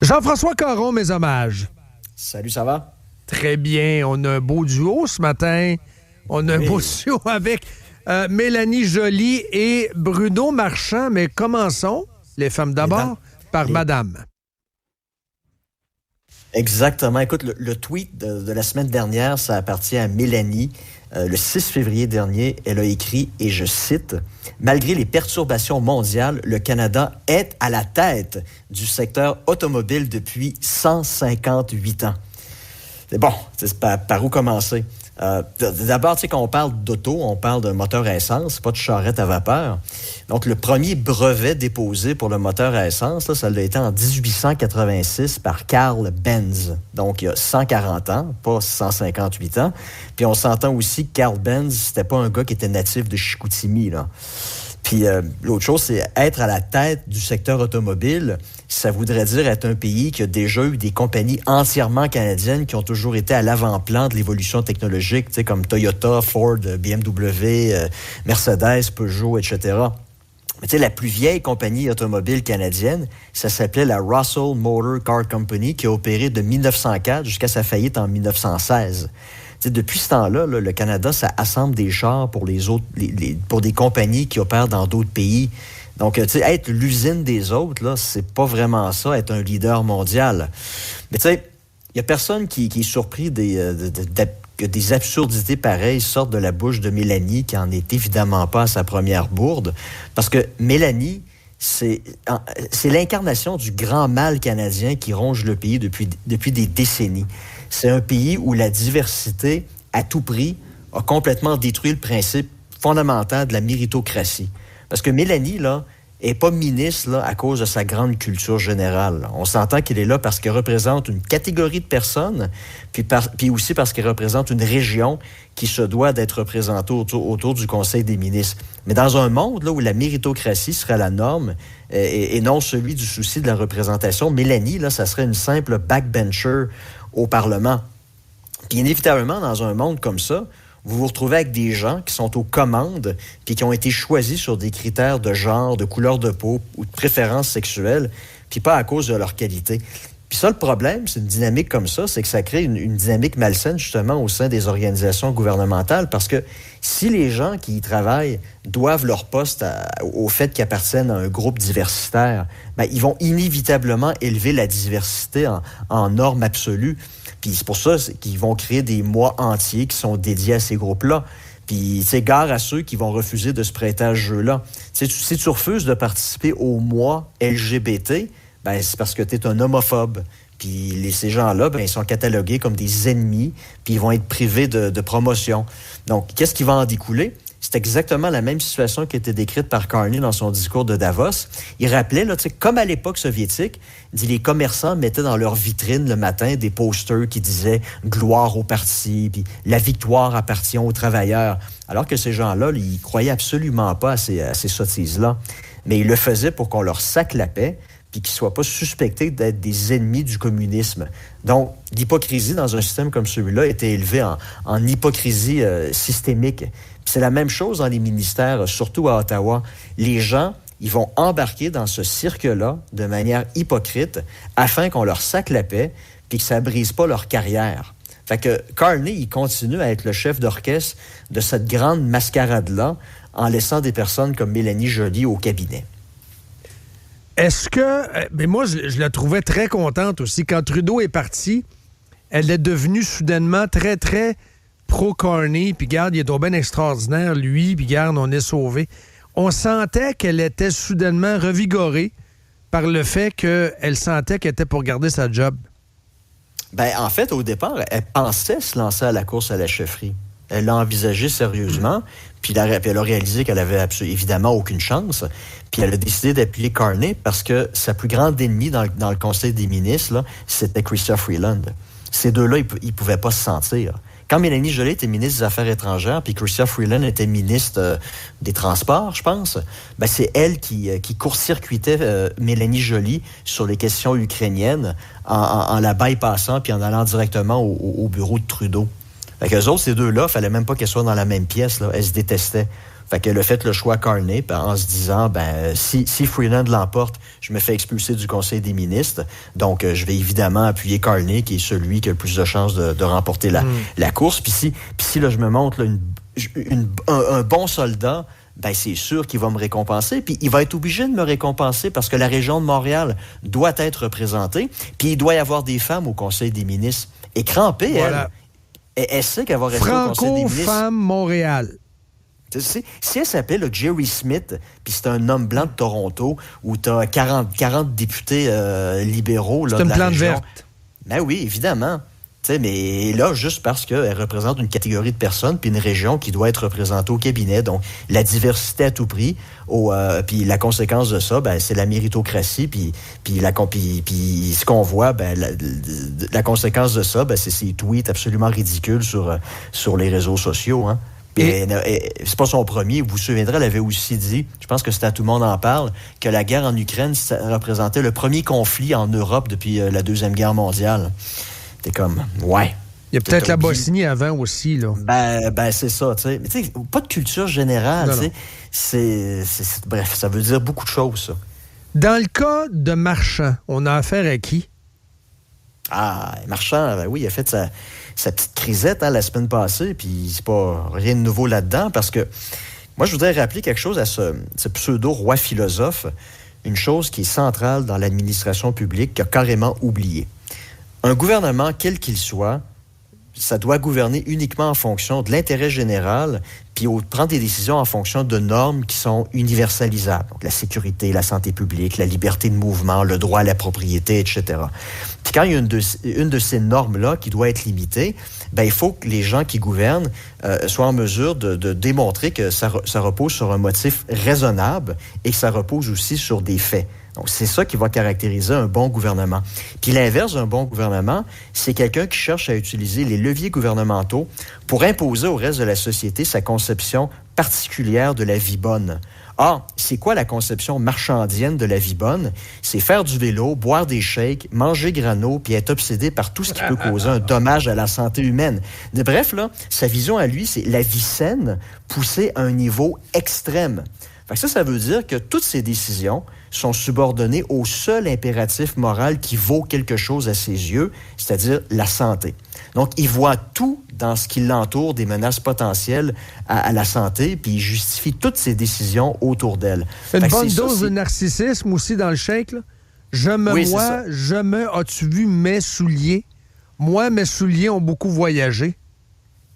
Jean-François Caron, mes hommages. Salut, ça va? Très bien. On a un beau duo ce matin. On a un beau duo avec Mélanie Joly et Bruno Marchand. Mais commençons, les femmes d'abord, par Madame. Exactement. Écoute, le tweet de la semaine dernière, ça appartient à Mélanie. Le 6 février dernier, elle a écrit, et je cite, « Malgré les perturbations mondiales, le Canada est à la tête du secteur automobile depuis 158 ans. » C'est bon, par où commencer? D'abord, tu sais, quand on parle d'auto, on parle de moteur à essence, pas de charrette à vapeur. Donc, le premier brevet déposé pour le moteur à essence, là, ça l'a été en 1886 par Carl Benz. Donc, il y a 140 ans, pas 158 ans. Puis, on s'entend aussi que Carl Benz, c'était pas un gars qui était natif de Chicoutimi, là. Puis l'autre chose, c'est être à la tête du secteur automobile. Ça voudrait dire être un pays qui a déjà eu des compagnies entièrement canadiennes qui ont toujours été à l'avant-plan de l'évolution technologique, tu sais, comme Toyota, Ford, BMW, Mercedes, Peugeot, etc. Mais tu sais, la plus vieille compagnie automobile canadienne, ça s'appelait la Russell Motor Car Company, qui a opéré de 1904 jusqu'à sa faillite en 1916. T'sais, depuis ce temps-là, là, le Canada, ça assemble des chars pour les autres, pour des compagnies qui opèrent dans d'autres pays. Donc, être l'usine des autres, là, c'est pas vraiment ça, être un leader mondial. Mais tu sais, il y a personne qui est surpris que des absurdités pareilles sortent de la bouche de Mélanie, qui en est évidemment pas à sa première bourde. Parce que Mélanie, c'est l'incarnation du grand mal canadien qui ronge le pays depuis des décennies. C'est un pays où la diversité, à tout prix, a complètement détruit le principe fondamental de la méritocratie. Parce que Mélanie, là, est pas ministre là, à cause de sa grande culture générale. On s'entend qu'elle est là parce qu'elle représente une catégorie de personnes, puis aussi parce qu'elle représente une région qui se doit d'être représentée autour du Conseil des ministres. Mais dans un monde là, où la méritocratie serait la norme et non celui du souci de la représentation, Mélanie, là, ça serait une simple backbencher au Parlement. Puis inévitablement, dans un monde comme ça, vous vous retrouvez avec des gens qui sont aux commandes puis qui ont été choisis sur des critères de genre, de couleur de peau ou de préférence sexuelle, puis pas à cause de leur qualité. Puis ça, le problème, c'est une dynamique comme ça, c'est que ça crée une dynamique malsaine, justement, au sein des organisations gouvernementales, parce que si les gens qui y travaillent doivent leur poste au fait qu'ils appartiennent à un groupe diversitaire, bien, ils vont inévitablement élever la diversité en norme absolue. Puis c'est pour ça qu'ils vont créer des mois entiers qui sont dédiés à ces groupes-là. Puis, tu sais, gare à ceux qui vont refuser de se prêter à ce jeu-là. Si tu refuses de participer au mois LGBT, ben c'est parce que tu es un homophobe. Puis ces gens-là, ben ils sont catalogués comme des ennemis, puis ils vont être privés de promotion. Donc, qu'est-ce qui va en découler? C'est exactement la même situation qui a été décrite par Carney dans son discours de Davos. Il rappelait, là, comme à l'époque soviétique, il dit, les commerçants mettaient dans leur vitrine le matin des posters qui disaient « Gloire au parti », puis « La victoire appartient aux travailleurs ». Alors que ces gens-là, ils croyaient absolument pas à ces sottises-là. Mais ils le faisaient pour qu'on leur saque la paix, puis qu'ils ne soient pas suspectés d'être des ennemis du communisme. Donc, l'hypocrisie dans un système comme celui-là était élevée en hypocrisie systémique. Puis c'est la même chose dans les ministères, surtout à Ottawa. Les gens, ils vont embarquer dans ce cirque-là de manière hypocrite afin qu'on leur saque la paix puis que ça ne brise pas leur carrière. Fait que Carney, il continue à être le chef d'orchestre de cette grande mascarade-là en laissant des personnes comme Mélanie Joly au cabinet. Est-ce que... Mais moi, je la trouvais très contente aussi. Quand Trudeau est parti, elle est devenue soudainement très, très pro-Carney. Puis garde, il est donc bien extraordinaire, lui. Puis garde, on est sauvé. On sentait qu'elle était soudainement revigorée par le fait qu'elle sentait qu'elle était pour garder sa job. Ben, en fait, au départ, elle pensait se lancer à la course à la chefferie. Elle l'a envisagé sérieusement, puis elle a réalisé qu'elle avait évidemment aucune chance. Puis elle a décidé d'appuyer Carney parce que sa plus grande ennemie dans le Conseil des ministres, là, c'était Chrystia Freeland. Ces deux-là, ils ne pouvaient pas se sentir. Quand Mélanie Joly était ministre des Affaires étrangères, puis Chrystia Freeland était ministre des Transports, je pense, ben c'est elle qui court-circuitait Mélanie Joly sur les questions ukrainiennes en la bypassant puis en allant directement au bureau de Trudeau. Fait qu'eux autres, ces deux-là, il fallait même pas qu'elles soient dans la même pièce, là. Elles se détestaient. Fait qu'elle a fait le choix Carney en se disant, si Freeland l'emporte, je me fais expulser du Conseil des ministres. Donc, je vais évidemment appuyer Carney, qui est celui qui a le plus de chances de remporter la course. Puis si là, je me montre là, un bon soldat, c'est sûr qu'il va me récompenser. Puis il va être obligé de me récompenser parce que la région de Montréal doit être représentée. Puis il doit y avoir des femmes au Conseil des ministres. Et Crampé, voilà. elle sait qu'elle va rester au Conseil des ministres. Franco-femme Montréal. Si elle s'appelle Jerry Smith, puis c'est un homme blanc de Toronto, où tu as 40 députés libéraux là, c'est une de la plante région. verte. Ben oui, évidemment. Mais là, juste parce qu'elle représente une catégorie de personnes puis une région qui doit être représentée au cabinet. Donc, la diversité à tout prix. Puis la conséquence de ça, c'est la méritocratie. Puis ce qu'on voit, la conséquence de ça, c'est ces tweets absolument ridicules sur les réseaux sociaux. Hein. C'est pas son premier. Vous vous souviendrez, elle avait aussi dit, je pense que c'était à Tout le monde en parle, que la guerre en Ukraine, ça représentait le premier conflit en Europe depuis la Deuxième Guerre mondiale. T'es comme, ouais. Il y a peut-être la Bosnie avant aussi, là. C'est ça, tu sais. Mais tu sais, pas de culture générale, tu sais. Bref, ça veut dire beaucoup de choses, ça. Dans le cas de Marchand, on a affaire à qui? Marchand, oui, il a fait sa petite crisette la semaine passée, puis c'est pas rien de nouveau là-dedans, parce que moi, je voudrais rappeler quelque chose à ce pseudo-roi philosophe, une chose qui est centrale dans l'administration publique, qu'il a carrément oublié. Un gouvernement, quel qu'il soit, ça doit gouverner uniquement en fonction de l'intérêt général, puis prendre des décisions en fonction de normes qui sont universalisables. Donc, la sécurité, la santé publique, la liberté de mouvement, le droit à la propriété, etc. Puis quand il y a une de ces normes-là qui doit être limitée, il faut que les gens qui gouvernent soient en mesure de démontrer que ça repose sur un motif raisonnable et que ça repose aussi sur des faits. Donc, c'est ça qui va caractériser un bon gouvernement. Puis l'inverse d'un bon gouvernement, c'est quelqu'un qui cherche à utiliser les leviers gouvernementaux pour imposer au reste de la société sa conception particulière de la vie bonne. C'est quoi la conception marchandienne de la vie bonne? C'est faire du vélo, boire des shakes, manger grano, puis être obsédé par tout ce qui peut causer un dommage à la santé humaine. Bref, là, sa vision à lui, c'est la vie saine poussée à un niveau extrême. Fait que ça veut dire que toutes ces décisions sont subordonnées au seul impératif moral qui vaut quelque chose à ses yeux, c'est-à-dire la santé. Donc, il voit tout dans ce qui l'entoure des menaces potentielles à la santé, puis il justifie toutes ses décisions autour d'elle. Une bonne dose de narcissisme aussi dans le shake, là. As-tu vu mes souliers? Moi, mes souliers ont beaucoup voyagé.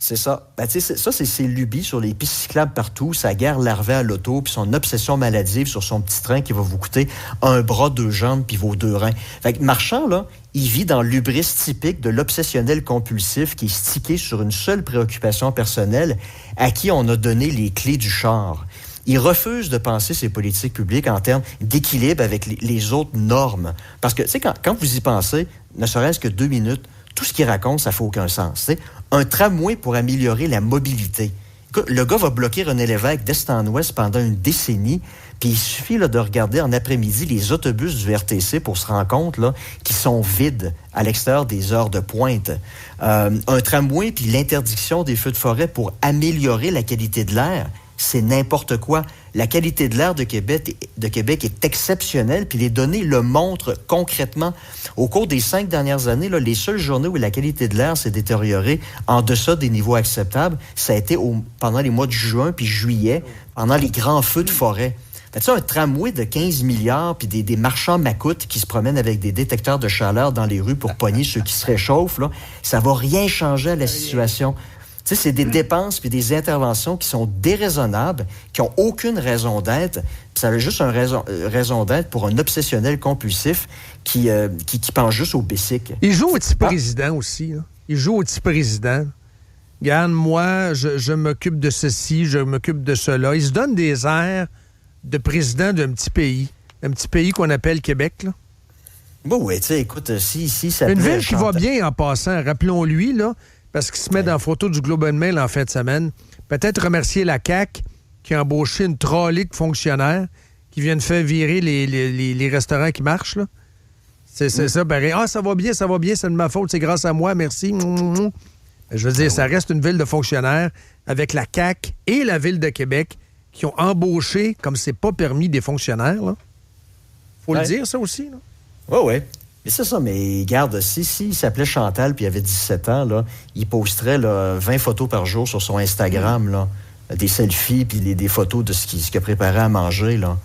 C'est ça. Ça, c'est ses lubies sur les pistes cyclables partout, sa guerre larvée à l'auto, puis son obsession maladive sur son petit train qui va vous coûter un bras, 2 jambes, puis vos 2 reins. Fait que Marchand, là, il vit dans l'hubris typique de l'obsessionnel compulsif qui est stické sur une seule préoccupation personnelle à qui on a donné les clés du char. Il refuse de penser ses politiques publiques en termes d'équilibre avec les autres normes. Parce que, tu sais, quand vous y pensez, ne serait-ce que 2 minutes, tout ce qu'il raconte, ça fait aucun sens. T'sais. Un tramway pour améliorer la mobilité. Le gars va bloquer René Lévesque d'est en ouest pendant une décennie, puis il suffit de regarder en après-midi les autobus du RTC pour se rendre compte qu'ils sont vides à l'extérieur des heures de pointe. Un tramway puis l'interdiction des feux de forêt pour améliorer la qualité de l'air, c'est n'importe quoi. La qualité de l'air de Québec est exceptionnelle, puis les données le montrent concrètement. Au cours des 5 dernières années, les seules journées où la qualité de l'air s'est détériorée en deçà des niveaux acceptables, ça a été pendant les mois de juin puis juillet, pendant les grands feux de forêt. Fait-tu un tramway de 15 milliards puis des marchands macoutes qui se promènent avec des détecteurs de chaleur dans les rues pour pogner ceux qui se réchauffent, là, ça va rien changer à la situation. Tu sais, c'est des dépenses puis des interventions qui sont déraisonnables, qui n'ont aucune raison d'être. Puis ça a juste une raison d'être pour un obsessionnel compulsif qui pense juste au basic. Il joue au petit président aussi. Là. Il joue au petit président. Regarde, moi, je m'occupe de ceci, je m'occupe de cela. Il se donne des airs de président d'un petit pays. Un petit pays qu'on appelle Québec, là. Oui, tu sais, écoute, si ça une ville qui va bien en passant, rappelons-lui, là, parce qu'il se met dans la photo du Globe and Mail en fin de semaine. Peut-être remercier la CAQ qui a embauché une trolley de fonctionnaires qui viennent faire virer les restaurants qui marchent. Là. C'est ça, pareil. Ça va bien, c'est de ma faute, c'est grâce à moi, merci. Je veux dire, ça reste une ville de fonctionnaires avec la CAQ et la Ville de Québec qui ont embauché, comme c'est pas permis, des fonctionnaires. Là. Faut le dire, ça aussi. Là. Oui. Mais c'est ça, mais regarde, si il s'appelait Chantal puis il avait 17 ans, là, il posterait là, 20 photos par jour sur son Instagram, là, des selfies puis des photos de ce qu'il a préparé à manger. Là.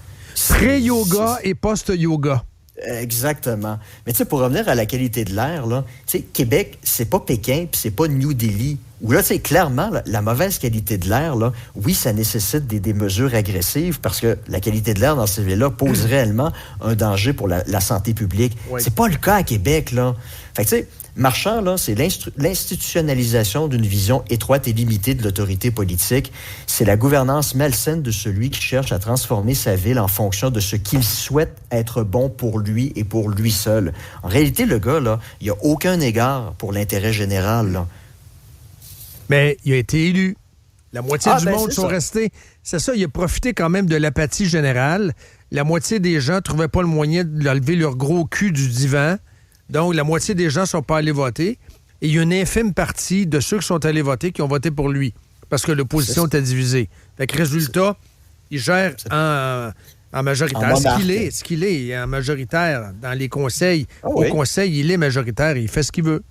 Pré-yoga et post-yoga. Exactement. Mais tu sais, pour revenir à la qualité de l'air, là, tu sais, Québec, c'est pas Pékin puis c'est pas New Delhi. Où là, tu sais, clairement, la mauvaise qualité de l'air, là, oui, ça nécessite des mesures agressives parce que la qualité de l'air dans ces villes-là pose réellement un danger pour la santé publique. Oui. C'est pas le cas à Québec, là. Fait que tu sais, Marchand, là, c'est l'institutionnalisation d'une vision étroite et limitée de l'autorité politique. C'est la gouvernance malsaine de celui qui cherche à transformer sa ville en fonction de ce qu'il souhaite être bon pour lui et pour lui seul. En réalité, le gars, là, il n'y a aucun égard pour l'intérêt général, là. Mais il a été élu. La moitié du monde sont restés. C'est ça, il a profité quand même de l'apathie générale. La moitié des gens ne trouvaient pas le moyen de lever leur gros cul du divan. Donc, la moitié des gens ne sont pas allés voter. Et il y a une infime partie de ceux qui sont allés voter qui ont voté pour lui. Parce que l'opposition était divisée. Fait que résultat, il gère en majoritaire. Ce qu'il est en majoritaire dans les conseils. Au conseil, il est majoritaire et il fait ce qu'il veut.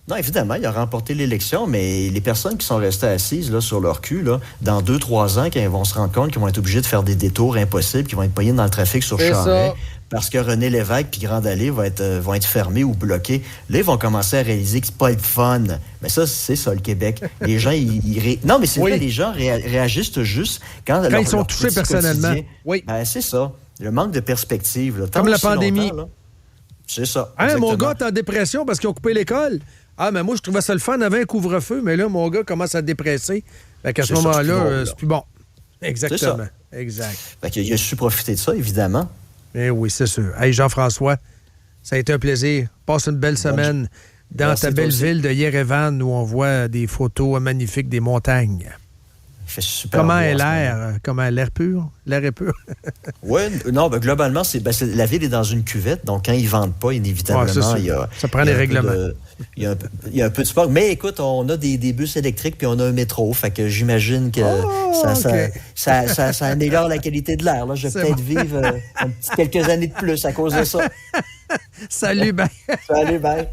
Non, évidemment, il a remporté l'élection, mais les personnes qui sont restées assises là, sur leur cul, là, dans 2-3 ans, quand ils vont se rendre compte qu'ils vont être obligés de faire des détours impossibles, qu'ils vont être pognés dans le trafic sur Charest, parce que René Lévesque puis Grande Allée vont être fermés ou bloqués. Là, ils vont commencer à réaliser que c'est pas le fun. Mais ça, c'est ça, le Québec. Les gens, Non, mais c'est vrai, les gens réagissent juste quand ils sont touchés personnellement. Oui. Ben, c'est ça. Le manque de perspective. Là. Comme la pandémie. Là, c'est ça. Hein, mon gars, t'es en dépression parce qu'ils ont coupé l'école. Ah, mais moi, je trouvais ça le fun avant un couvre-feu, mais là, mon gars commence à dépresser. Fait qu'à ce moment-là, c'est plus bon. Exactement. Exact. Fait qu'il a su profiter de ça, évidemment. Eh oui, c'est sûr. Hey, Jean-François, ça a été un plaisir. Passe une belle semaine dans ta belle ville de Yerevan où on voit des photos magnifiques des montagnes. Il fait super Comment est l'air? Comment l'air pur? L'air est pur? Oui, non, globalement, la ville est dans une cuvette, donc quand ils ne vendent pas, inévitablement, ça prend des règlements. Il y a un peu de sport. Mais écoute, on a des bus électriques puis on a un métro. Fait que j'imagine que ça améliore la qualité de l'air. Là. Je vais peut-être vivre quelques années de plus à cause de ça. Salut, bye. Salut, bye.